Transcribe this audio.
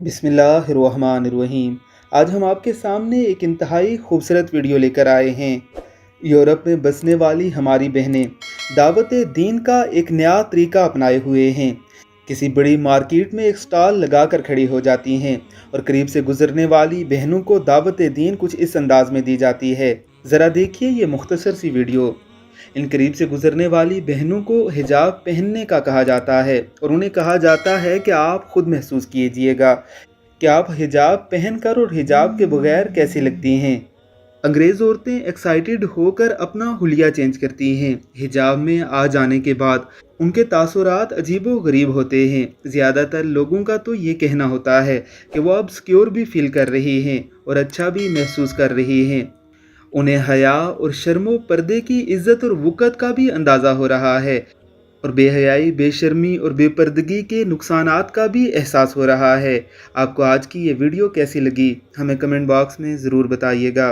बिस्मिल्लाहिर्रहमानिर्रहीम। आज हम आपके सामने एक इंतहाई खूबसूरत वीडियो लेकर आए हैं। यूरोप में बसने वाली हमारी बहनें दावत दीन का एक नया तरीका अपनाए हुए हैं। किसी बड़ी मार्केट में एक स्टॉल लगाकर खड़ी हो जाती हैं और करीब से गुजरने वाली बहनों को दावत दीन कुछ इस अंदाज में दी जाती है। ज़रा देखिए ये मुख्तसर सी वीडियो। इन करीब से गुजरने वाली बहनों को हिजाब पहनने का कहा जाता है और उन्हें कहा जाता है कि आप खुद महसूस कीजिएगा कि आप हिजाब पहनकर और हिजाब के बगैर कैसी लगती हैं। अंग्रेज़ औरतें एक्साइटेड होकर अपना हुलिया चेंज करती हैं। हिजाब में आ जाने के बाद उनके तासुरात अजीबो गरीब होते हैं। ज़्यादातर लोगों का तो ये कहना होता है कि वो अब सिक्योर भी फील कर रही हैं और अच्छा भी महसूस कर रही हैं। उन्हें हया और शर्मो पर्दे की इज़्ज़त और वक़्त का भी अंदाज़ा हो रहा है और बेहयाई, बेशर्मी और बेपर्दगी के नुकसानात का भी एहसास हो रहा है। आपको आज की ये वीडियो कैसी लगी हमें कमेंट बॉक्स में ज़रूर बताइएगा।